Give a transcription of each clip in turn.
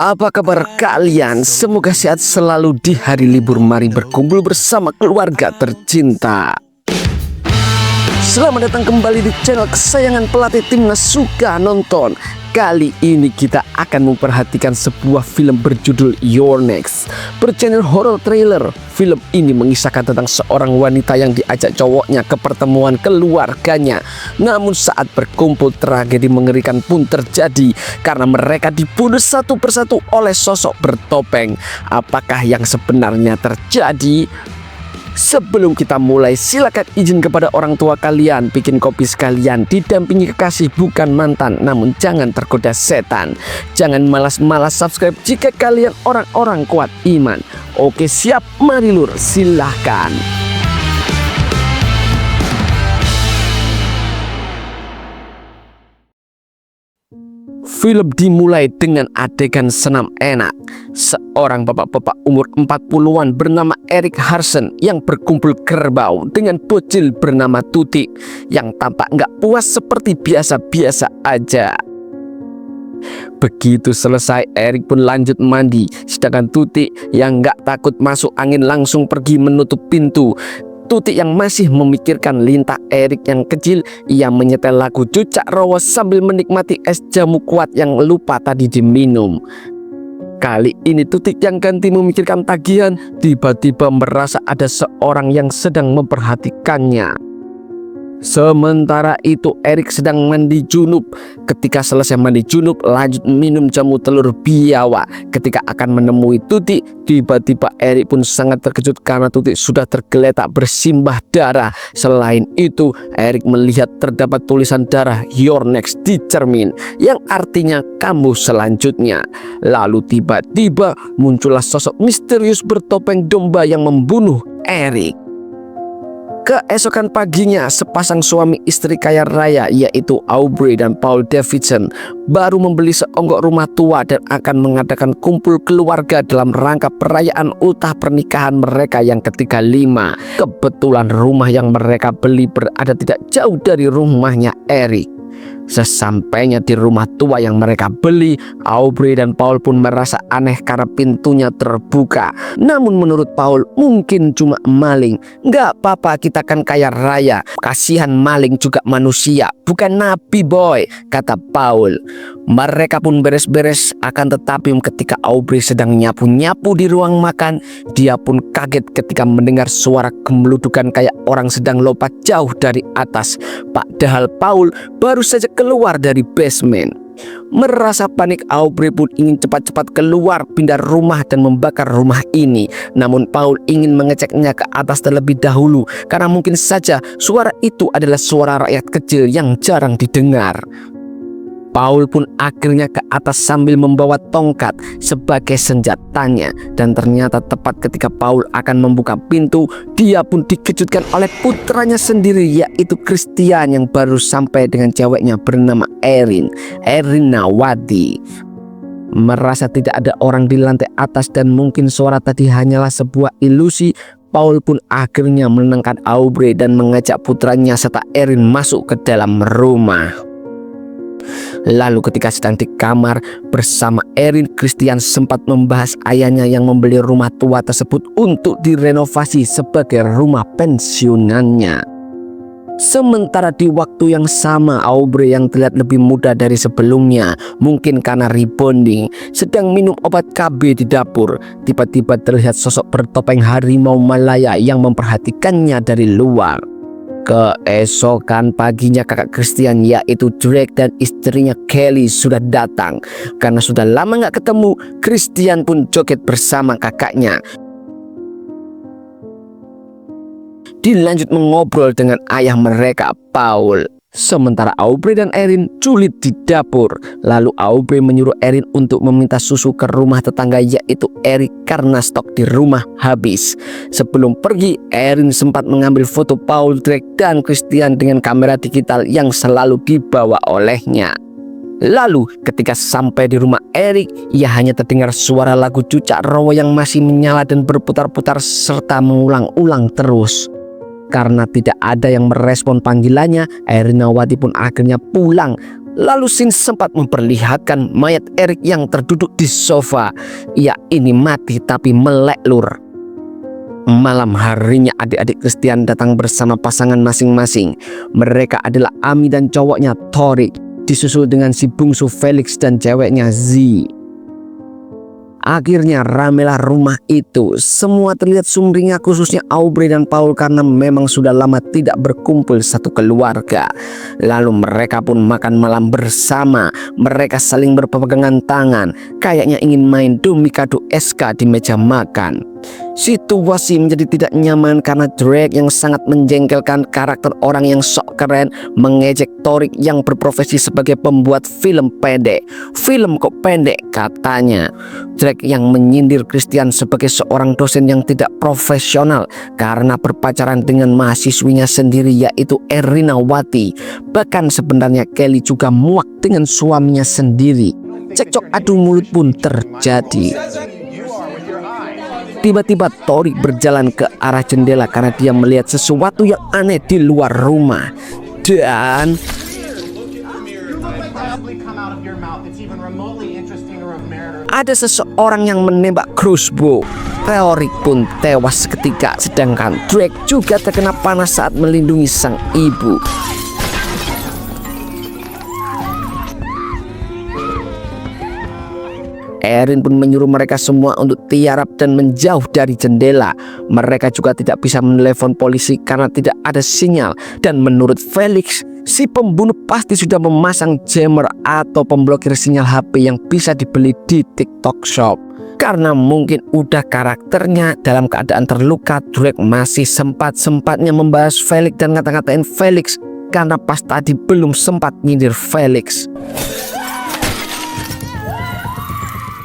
Apa kabar kalian? Semoga sehat selalu di hari libur. Mari berkumpul bersama keluarga tercinta. Selamat datang kembali di channel kesayangan pelatih timnas Suka Nonton. Kali ini kita akan memperhatikan sebuah film berjudul Your Next. Bergenre horror trailer, film ini mengisahkan tentang seorang wanita yang diajak cowoknya ke pertemuan keluarganya. Namun saat berkumpul, tragedi mengerikan pun terjadi karena mereka dibunuh satu persatu oleh sosok bertopeng. Apakah yang sebenarnya terjadi? Sebelum kita mulai, silakan izin kepada orang tua kalian, bikin kopi sekalian, didampingi kekasih bukan mantan, namun jangan tergoda setan. Jangan malas-malas subscribe jika kalian orang-orang kuat iman. Oke siap, mari lur, silahkan. Film dimulai dengan adegan senam enak. Seorang bapak-bapak umur 40-an bernama Erik Harsen yang berkumpul kerbau dengan bocil bernama Tuti yang tampak nggak puas seperti biasa-biasa aja. Begitu selesai, Erik pun lanjut mandi, sedangkan Tuti yang nggak takut masuk angin langsung pergi menutup pintu. Tuti yang masih memikirkan lintah Erik yang kecil, ia menyetel lagu Cucak Rowo sambil menikmati es jamu kuat yang lupa tadi diminum. Kali ini Tuti yang ganti memikirkan tagihan, tiba-tiba merasa ada seorang yang sedang memperhatikannya. Sementara itu Erik sedang mandi junub. Ketika selesai mandi junub, lanjut minum jamu telur biawak. Ketika akan menemui Tuti, tiba-tiba Erik pun sangat terkejut karena Tuti sudah tergeletak bersimbah darah. Selain itu, Erik melihat terdapat tulisan darah Your Next di cermin, yang artinya kamu selanjutnya. Lalu tiba-tiba muncullah sosok misterius bertopeng domba yang membunuh Erik. Keesokan paginya, sepasang suami istri kaya raya yaitu Aubrey dan Paul Davidson baru membeli seonggok rumah tua dan akan mengadakan kumpul keluarga dalam rangka perayaan ultah pernikahan mereka yang ke-35. Kebetulan rumah yang mereka beli berada tidak jauh dari rumahnya Erik. Sesampainya di rumah tua yang mereka beli, Aubrey dan Paul pun merasa aneh karena pintunya terbuka. Namun menurut Paul, mungkin cuma maling. Nggak apa-apa, kita kan kaya raya. Kasihan maling juga manusia, bukan nabi boy, kata Paul. Mereka pun beres-beres, akan tetapi ketika Aubrey sedang nyapu-nyapu di ruang makan, dia pun kaget ketika mendengar suara gemeludukan kayak orang sedang lompat jauh dari atas. Padahal Paul baru saja keluar dari basement. Merasa panik, Aubrey pun ingin cepat-cepat keluar, pindah rumah dan membakar rumah ini. Namun Paul ingin mengeceknya ke atas terlebih dahulu karena mungkin saja suara itu adalah suara rakyat kecil yang jarang didengar. Paul pun akhirnya ke atas sambil membawa tongkat sebagai senjatanya, dan ternyata tepat ketika Paul akan membuka pintu, dia pun dikejutkan oleh putranya sendiri yaitu Christian yang baru sampai dengan ceweknya bernama Erin Nawati. Merasa tidak ada orang di lantai atas dan mungkin suara tadi hanyalah sebuah ilusi, Paul pun akhirnya menenangkan Aubrey dan mengajak putranya serta Erin masuk ke dalam rumah. Lalu ketika sedang di kamar bersama Erin, Christian sempat membahas ayahnya yang membeli rumah tua tersebut untuk direnovasi sebagai rumah pensiunannya. Sementara di waktu yang sama, Aubrey yang terlihat lebih muda dari sebelumnya, mungkin karena rebonding, sedang minum obat KB di dapur. Tiba-tiba terlihat sosok bertopeng harimau Malaya yang memperhatikannya dari luar. Keesokan paginya kakak Christian yaitu Drake dan istrinya Kelly sudah datang. Karena sudah lama gak ketemu, Christian pun joget bersama kakaknya. Dilanjut mengobrol dengan ayah mereka, Paul. Sementara Aubrey dan Erin julid di dapur. Lalu Aubrey menyuruh Erin untuk meminta susu ke rumah tetangga yaitu Erik karena stok di rumah habis. Sebelum pergi, Erin sempat mengambil foto Paul, Drake, dan Christian dengan kamera digital yang selalu dibawa olehnya. Lalu ketika sampai di rumah Erik, ia hanya terdengar suara lagu Cucak Rowo yang masih menyala dan berputar-putar serta mengulang-ulang terus. Karena tidak ada yang merespon panggilannya, Erin Nawati pun akhirnya pulang. Lalu scene sempat memperlihatkan mayat Eric yang terduduk di sofa. Ia ini mati tapi melek lur. Malam harinya adik-adik Christian datang bersama pasangan masing-masing. Mereka adalah Ami dan cowoknya Torik, disusul dengan si bungsu Felix dan ceweknya Z. Akhirnya ramelah rumah itu. Semua terlihat sumringah, khususnya Aubrey dan Paul karena memang sudah lama tidak berkumpul satu keluarga. Lalu mereka pun makan malam bersama. Mereka saling berpegangan tangan, kayaknya ingin main Domikado SK di meja makan. Situasi menjadi tidak nyaman karena Drake yang sangat menjengkelkan karakter orang yang sok keren mengejek Torik yang berprofesi sebagai pembuat film pendek. Film kok pendek katanya. Drake yang menyindir Christian sebagai seorang dosen yang tidak profesional karena berpacaran dengan mahasiswinya sendiri yaitu Erinawati. Bahkan sebenarnya Kelly juga muak dengan suaminya sendiri. Cekcok adu mulut pun terjadi. Tiba-tiba Torik berjalan ke arah jendela karena dia melihat sesuatu yang aneh di luar rumah. Dan ada seseorang yang menembak crossbow. Torik pun tewas seketika, sedangkan Drake juga terkena panas saat melindungi sang ibu. Erin pun menyuruh mereka semua untuk tiarap dan menjauh dari jendela. Mereka juga tidak bisa menelepon polisi karena tidak ada sinyal. Dan menurut Felix, si pembunuh pasti sudah memasang jammer atau pemblokir sinyal HP yang bisa dibeli di TikTok Shop. Karena mungkin udah karakternya dalam keadaan terluka, Drake masih sempat-sempatnya membahas Felix dan ngata-ngatain Felix karena pas tadi belum sempat nyindir Felix.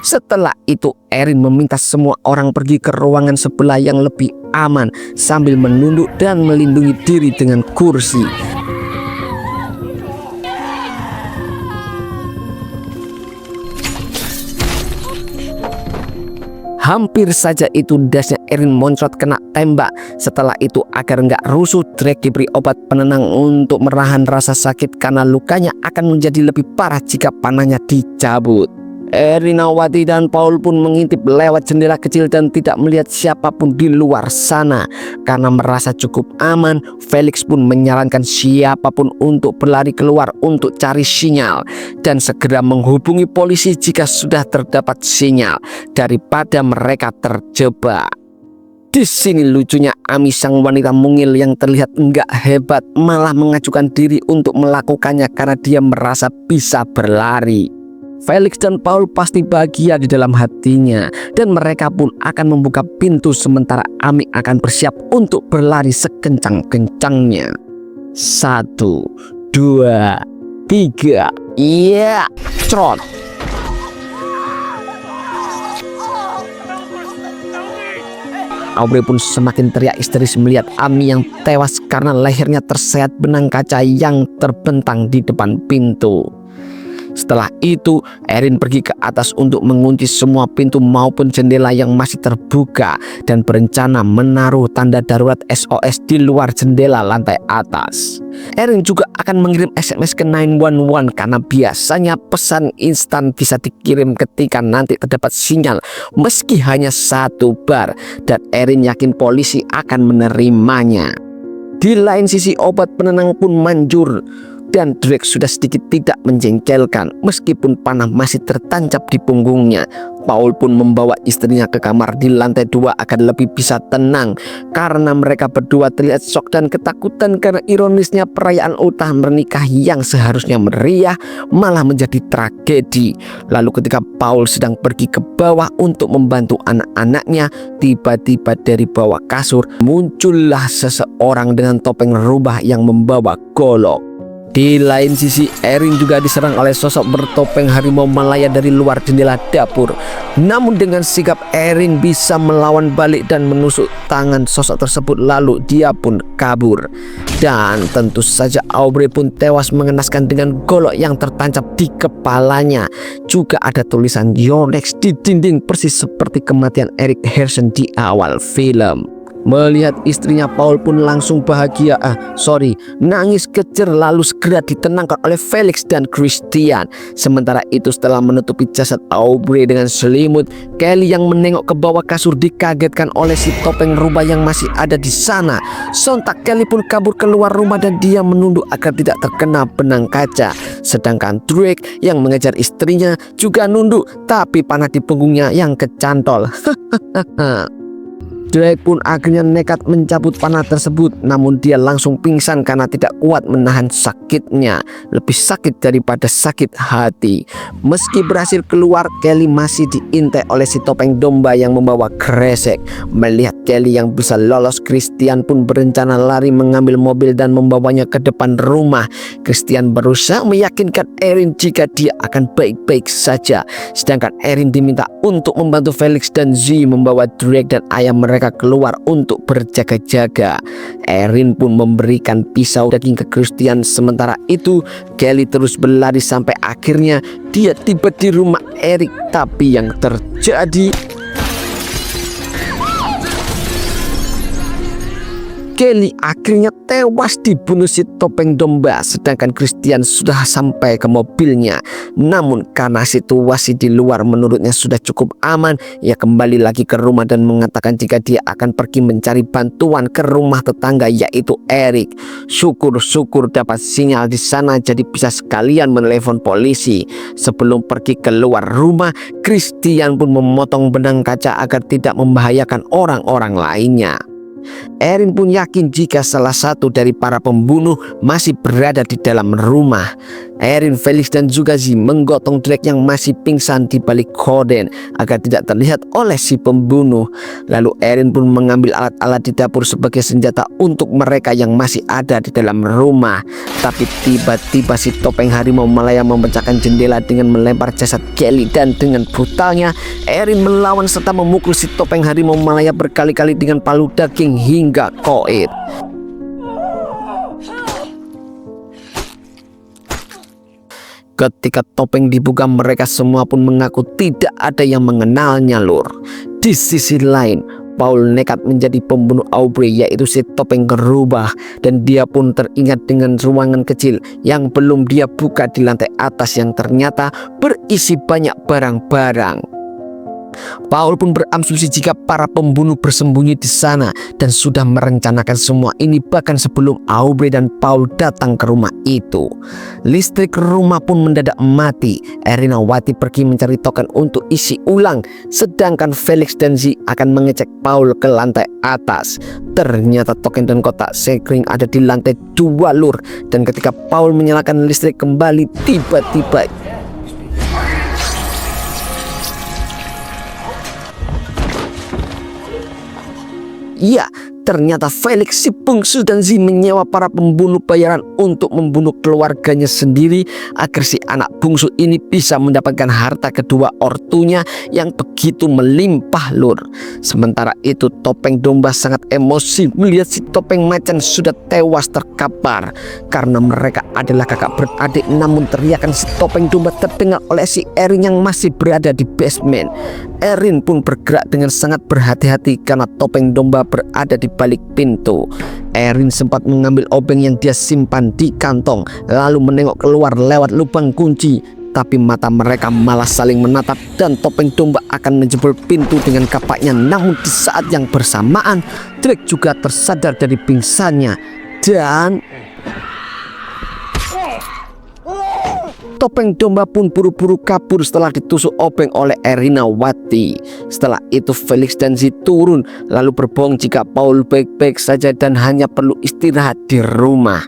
Setelah itu Erin meminta semua orang pergi ke ruangan sebelah yang lebih aman sambil menunduk dan melindungi diri dengan kursi. Hampir saja itu dasnya Erin moncrot kena tembak. Setelah itu agar nggak rusuh, Drake diberi obat penenang untuk merahan rasa sakit karena lukanya akan menjadi lebih parah jika panahnya dicabut. Erinawati dan Paul pun mengintip lewat jendela kecil dan tidak melihat siapapun di luar sana. Karena merasa cukup aman, Felix pun menyarankan siapapun untuk berlari keluar untuk cari sinyal dan segera menghubungi polisi jika sudah terdapat sinyal daripada mereka terjebak. Di sini lucunya Ami, sang wanita mungil yang terlihat enggak hebat, malah mengajukan diri untuk melakukannya karena dia merasa bisa berlari. Felix dan Paul pasti bahagia di dalam hatinya dan mereka pun akan membuka pintu sementara Ami akan bersiap untuk berlari sekencang-kencangnya. 1, 2, 3, iya, trot. Aubrey pun semakin teriak histeris melihat Ami yang tewas karena lehernya tersayat benang kaca yang terbentang di depan pintu. Setelah itu, Erin pergi ke atas untuk mengunci semua pintu maupun jendela yang masih terbuka dan berencana menaruh tanda darurat SOS di luar jendela lantai atas. Erin juga akan mengirim SMS ke 911 karena biasanya pesan instan bisa dikirim ketika nanti terdapat sinyal meski hanya 1 bar, dan Erin yakin polisi akan menerimanya. Di lain sisi, obat penenang pun manjur dan Drake sudah sedikit tidak menjengkelkan meskipun panah masih tertancap di punggungnya. Paul pun membawa istrinya ke kamar di lantai 2 agar lebih bisa tenang karena mereka berdua terlihat shock dan ketakutan karena ironisnya perayaan ultah menikah yang seharusnya meriah malah menjadi tragedi. Lalu ketika Paul sedang pergi ke bawah untuk membantu anak-anaknya, tiba-tiba dari bawah kasur muncullah seseorang dengan topeng rubah yang membawa golok. Di lain sisi, Erin juga diserang oleh sosok bertopeng harimau Malaya dari luar jendela dapur. Namun dengan sigap Erin bisa melawan balik dan menusuk tangan sosok tersebut, lalu dia pun kabur. Dan tentu saja Aubrey pun tewas mengenaskan dengan golok yang tertancap di kepalanya. Juga ada tulisan Your Next di dinding persis seperti kematian Eric Harrison di awal film. Melihat istrinya, Paul pun langsung bahagia, nangis kejer lalu segera ditenangkan oleh Felix dan Christian. Sementara itu setelah menutupi jasad Aubrey dengan selimut, Kelly yang menengok ke bawah kasur dikagetkan oleh si topeng rubah yang masih ada di sana. Sontak Kelly pun kabur keluar rumah dan dia menunduk agar tidak terkena benang kaca. Sedangkan Drake yang mengejar istrinya juga nunduk, tapi panah di punggungnya yang kecantol. Drake pun akhirnya nekat mencabut panah tersebut, namun dia langsung pingsan karena tidak kuat menahan sakitnya. Lebih sakit daripada sakit hati. Meski berhasil keluar, Kelly masih diintai oleh si topeng domba yang membawa kresek. Melihat Kelly yang bisa lolos, Christian pun berencana lari mengambil mobil dan membawanya ke depan rumah. Christian berusaha meyakinkan Erin jika dia akan baik-baik saja. Sedangkan Erin diminta untuk membantu Felix dan Z membawa Drake dan ayah mereka keluar untuk berjaga-jaga. Erin pun memberikan pisau daging ke Christian. Sementara itu Kelly terus berlari sampai akhirnya dia tiba di rumah Eric. Tapi yang terjadi, Kelly akhirnya tewas dibunuh si topeng domba, sedangkan Christian sudah sampai ke mobilnya. Namun karena situasi di luar menurutnya sudah cukup aman, ia kembali lagi ke rumah dan mengatakan jika dia akan pergi mencari bantuan ke rumah tetangga yaitu Eric. Syukur-syukur dapat sinyal di sana jadi bisa sekalian menelepon polisi. Sebelum pergi keluar rumah, Christian pun memotong benang kaca agar tidak membahayakan orang-orang lainnya. Erin pun yakin jika salah satu dari para pembunuh masih berada di dalam rumah. Erin, Felix dan juga Z menggotong Drake yang masih pingsan di balik gorden agar tidak terlihat oleh si pembunuh. Lalu Erin pun mengambil alat-alat di dapur sebagai senjata untuk mereka yang masih ada di dalam rumah. Tapi tiba-tiba si topeng harimau Malaya memecahkan jendela dengan melempar jasad Kelly, dan dengan brutalnya Erin melawan serta memukul si topeng harimau Malaya berkali-kali dengan palu daging hingga koit. Ketika topeng dibuka, mereka semua pun mengaku tidak ada yang mengenalnya, Lur. Di sisi lain, Paul nekat menjadi pembunuh Aubrey yaitu si topeng berubah, dan dia pun teringat dengan ruangan kecil yang belum dia buka di lantai atas yang ternyata berisi banyak barang-barang. Paul pun berasumsi jika para pembunuh bersembunyi di sana dan sudah merencanakan semua ini bahkan sebelum Aubrey dan Paul datang ke rumah itu. Listrik rumah pun mendadak mati. Erinawati pergi mencari token untuk isi ulang, sedangkan Felix dan Z akan mengecek Paul ke lantai atas. Ternyata token dan kotak sekring ada di lantai 2, Lur. Dan ketika Paul menyalakan listrik kembali, tiba-tiba ya, ternyata Felix si bungsu dan Z menyewa para pembunuh bayaran untuk membunuh keluarganya sendiri agar si anak bungsu ini bisa mendapatkan harta kedua ortunya yang begitu melimpah, Lur. Sementara itu topeng domba sangat emosi melihat si topeng macan sudah tewas terkapar. Karena mereka adalah kakak beradik, namun teriakan si topeng domba terdengar oleh si Erin yang masih berada di basement. Erin pun bergerak dengan sangat berhati-hati karena topeng domba berada di balik pintu. Erin sempat mengambil obeng yang dia simpan di kantong lalu menengok keluar lewat lubang kunci, tapi mata mereka malah saling menatap dan topeng domba akan menjebol pintu dengan kapaknya. Namun di saat yang bersamaan Drake juga tersadar dari pingsannya dan topeng domba pun buru-buru kabur setelah ditusuk obeng oleh Erinawati. Setelah itu Felix dan Z turun lalu berbohong jika Paul baik-baik saja dan hanya perlu istirahat di rumah.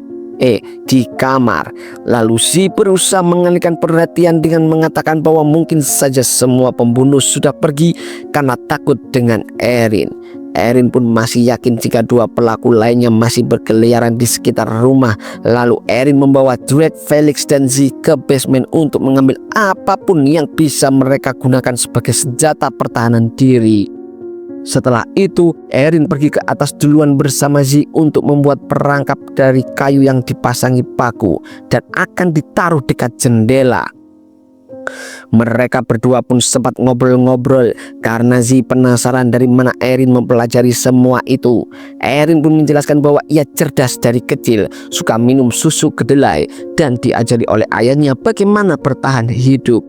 Di kamar. Lalu Z berusaha mengalihkan perhatian dengan mengatakan bahwa mungkin saja semua pembunuh sudah pergi karena takut dengan Erin. Erin pun masih yakin jika dua pelaku lainnya masih berkeliaran di sekitar rumah. Lalu Erin membawa Drake, Felix dan Z ke basement untuk mengambil apapun yang bisa mereka gunakan sebagai senjata pertahanan diri. Setelah itu Erin pergi ke atas duluan bersama Z untuk membuat perangkap dari kayu yang dipasangi paku dan akan ditaruh dekat jendela. Mereka berdua pun sempat ngobrol-ngobrol karena Zi penasaran dari mana Erin mempelajari semua itu. Erin pun menjelaskan bahwa ia cerdas dari kecil, suka minum susu kedelai, dan diajari oleh ayahnya bagaimana bertahan hidup.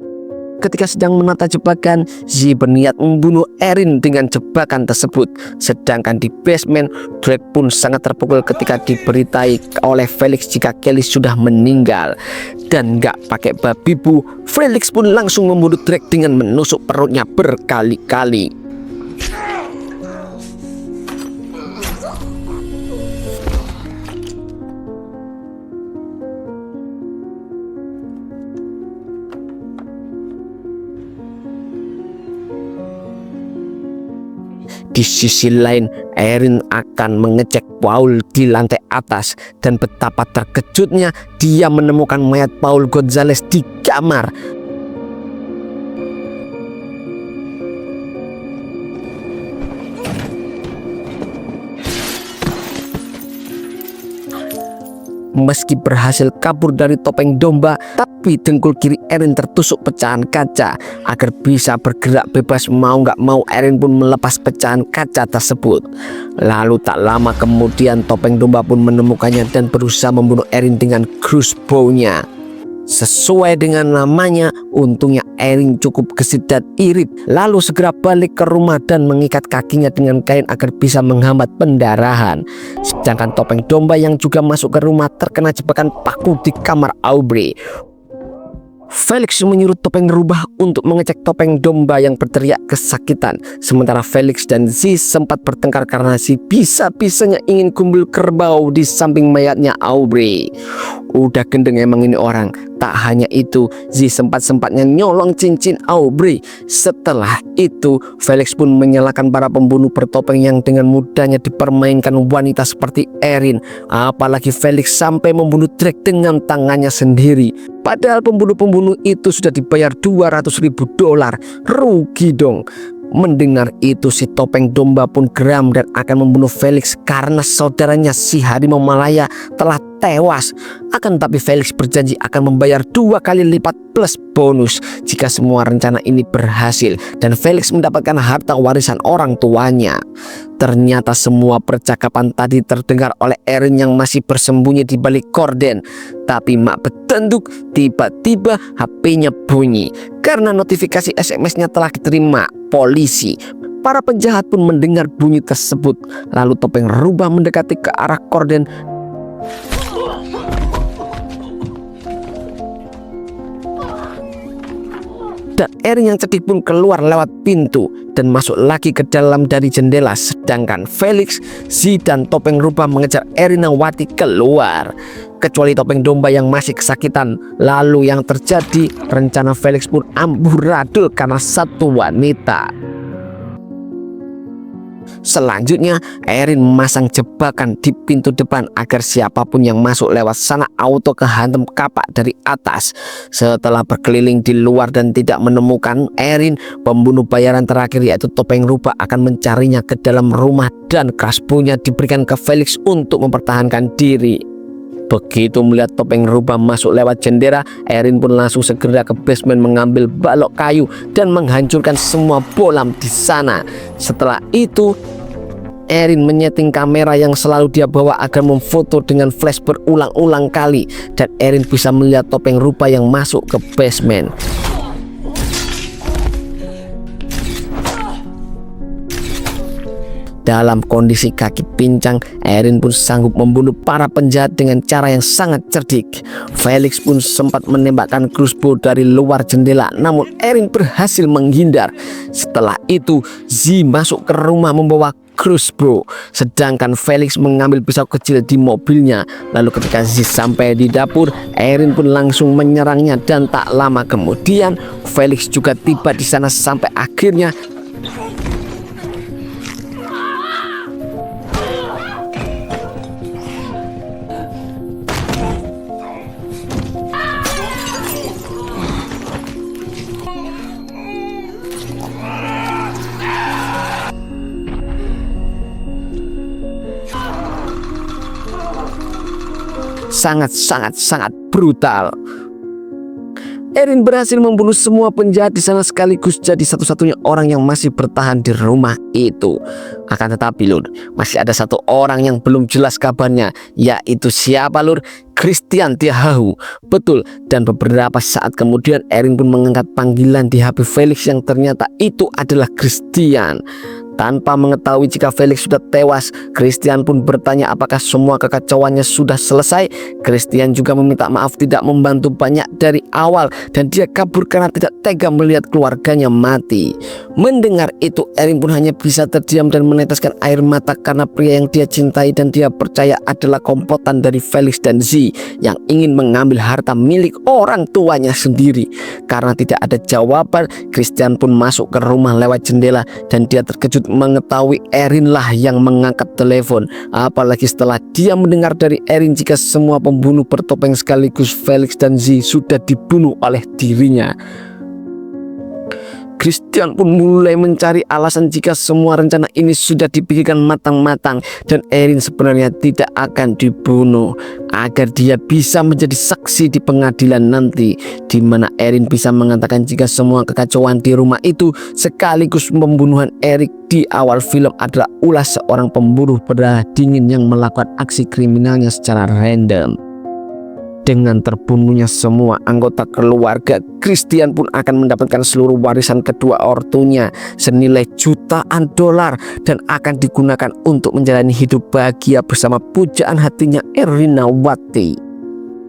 Ketika sedang menata jebakan, Zi berniat membunuh Erin dengan jebakan tersebut. Sedangkan di basement, Drake pun sangat terpukul ketika diberitai oleh Felix jika Kelly sudah meninggal. Dan gak pakai babi bu, Felix pun langsung membunuh Drake dengan menusuk perutnya berkali-kali. Di sisi lain, Erin akan mengecek Paul di lantai atas dan betapa terkejutnya dia menemukan mayat Paul Gonzalez di kamar. Meski berhasil kabur dari topeng domba, tapi dengkul kiri Erin tertusuk pecahan kaca. Agar bisa bergerak bebas mau gak mau, Erin pun melepas pecahan kaca tersebut. Lalu tak lama kemudian topeng domba pun menemukannya dan berusaha membunuh Erin dengan crossbow-nya. Sesuai dengan namanya, untungnya Erin cukup gesit dan irit, lalu segera balik ke rumah dan mengikat kakinya dengan kain agar bisa menghambat pendarahan. Sedangkan topeng domba yang juga masuk ke rumah terkena jebakan paku di kamar Aubrey. Felix menyuruh topeng rubah untuk mengecek topeng domba yang berteriak kesakitan. Sementara Felix dan Z sempat bertengkar karena Z bisa-bisanya ingin kumpul kerbau di samping mayatnya Aubrey. Udah gendeng emang ini orang. Tak hanya itu, Z sempat-sempatnya nyolong cincin Aubrey. Setelah itu, Felix pun menyalahkan para pembunuh bertopeng yang dengan mudahnya dipermainkan wanita seperti Erin. Apalagi Felix sampai membunuh Drake dengan tangannya sendiri. Padahal pembunuh-pembunuh itu sudah dibayar $200.000. Rugi dong. Mendengar itu, si topeng domba pun geram dan akan membunuh Felix karena saudaranya si harimau Malaya telah tewas. Akan tapi Felix berjanji akan membayar 2 kali lipat plus bonus jika semua rencana ini berhasil dan Felix mendapatkan harta warisan orang tuanya. Ternyata semua percakapan tadi terdengar oleh Erin yang masih bersembunyi di balik korden. Tapi mak betenduk, tiba-tiba HP-nya bunyi karena notifikasi SMS-nya telah diterima polisi. Para penjahat pun mendengar bunyi tersebut. Lalu topeng rubah mendekati ke arah korden. Dan Erin yang cerdik pun keluar lewat pintu dan masuk lagi ke dalam dari jendela. Sedangkan Felix, Z, dan topeng rubah mengejar Erin yang wati keluar. Kecuali topeng domba yang masih kesakitan. Lalu yang terjadi, rencana Felix pun amburadul karena satu wanita. Selanjutnya, Erin memasang jebakan di pintu depan agar siapapun yang masuk lewat sana auto kehantam kapak dari atas. Setelah berkeliling di luar dan tidak menemukan Erin, pembunuh bayaran terakhir yaitu topeng rubah akan mencarinya ke dalam rumah dan crossbow-nya diberikan ke Felix untuk mempertahankan diri. Begitu melihat topeng rubah masuk lewat jendela, Erin pun langsung segera ke basement mengambil balok kayu dan menghancurkan semua bolam di sana. Setelah itu, Erin menyeting kamera yang selalu dia bawa agar memfoto dengan flash berulang-ulang kali dan Erin bisa melihat topeng rubah yang masuk ke basement. Dalam kondisi kaki pincang, Erin pun sanggup membunuh para penjahat dengan cara yang sangat cerdik. Felix pun sempat menembakkan crossbow dari luar jendela, namun Erin berhasil menghindar. Setelah itu, Z masuk ke rumah membawa crossbow, sedangkan Felix mengambil pisau kecil di mobilnya. Lalu ketika Z sampai di dapur, Erin pun langsung menyerangnya dan tak lama kemudian Felix juga tiba di sana sampai akhirnya sangat brutal. Erin berhasil membunuh semua penjahat di sana sekaligus jadi satu-satunya orang yang masih bertahan di rumah itu. Akan tetapi lur, masih ada satu orang yang belum jelas kabarnya, yaitu siapa lur? Christian Tiahahu. Betul, dan beberapa saat kemudian Erin pun mengangkat panggilan di HP Felix yang ternyata itu adalah Christian. Tanpa mengetahui jika Felix sudah tewas, Christian pun bertanya apakah semua kekacauannya sudah selesai. Christian juga meminta maaf tidak membantu banyak dari awal dan dia kabur karena tidak tega melihat keluarganya mati. Mendengar itu, Erin pun hanya bisa terdiam dan meneteskan air mata karena pria yang dia cintai dan dia percaya adalah komplotan dari Felix dan Z yang ingin mengambil harta milik orang tuanya sendiri. Karena tidak ada jawaban, Christian pun masuk ke rumah lewat jendela dan dia terkejut mengetahui Erin lah yang mengangkat telepon. Apalagi setelah dia mendengar dari Erin jika semua pembunuh bertopeng sekaligus Felix dan Z sudah dibunuh oleh dirinya. Christian pun mulai mencari alasan jika semua rencana ini sudah dipikirkan matang-matang dan Erin sebenarnya tidak akan dibunuh, agar dia bisa menjadi saksi di pengadilan nanti, di mana Erin bisa mengatakan jika semua kekacauan di rumah itu sekaligus pembunuhan Eric di awal film adalah ulah seorang pembunuh berdarah dingin yang melakukan aksi kriminalnya secara random. Dengan terbunuhnya semua anggota keluarga, Christian pun akan mendapatkan seluruh warisan kedua ortunya senilai jutaan dolar dan akan digunakan untuk menjalani hidup bahagia bersama pujaan hatinya Erinawati.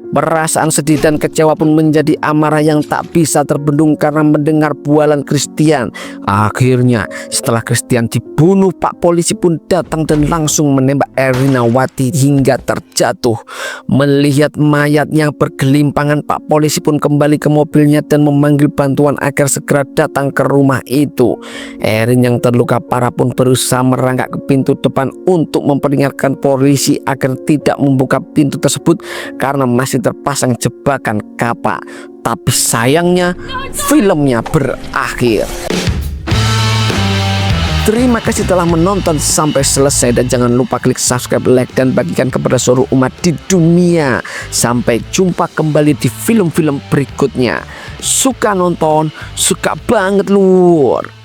Perasaan sedih dan kecewa pun menjadi amarah yang tak bisa terbendung karena mendengar bualan Christian. Akhirnya setelah Christian dibunuh, Pak Polisi pun datang dan langsung menembak Erinawati hingga terjatuh. Melihat mayat yang bergelimpangan, Pak Polisi pun kembali ke mobilnya dan memanggil bantuan agar segera datang ke rumah itu. Erin yang terluka parah pun berusaha merangkak ke pintu depan untuk memperingatkan polisi agar tidak membuka pintu tersebut karena masih terpasang jebakan kapak. Tapi sayangnya filmnya berakhir. Terima kasih telah menonton sampai selesai dan jangan lupa klik subscribe, like dan bagikan kepada seluruh umat di dunia. Sampai jumpa kembali di film-film berikutnya. Suka nonton, suka banget lur.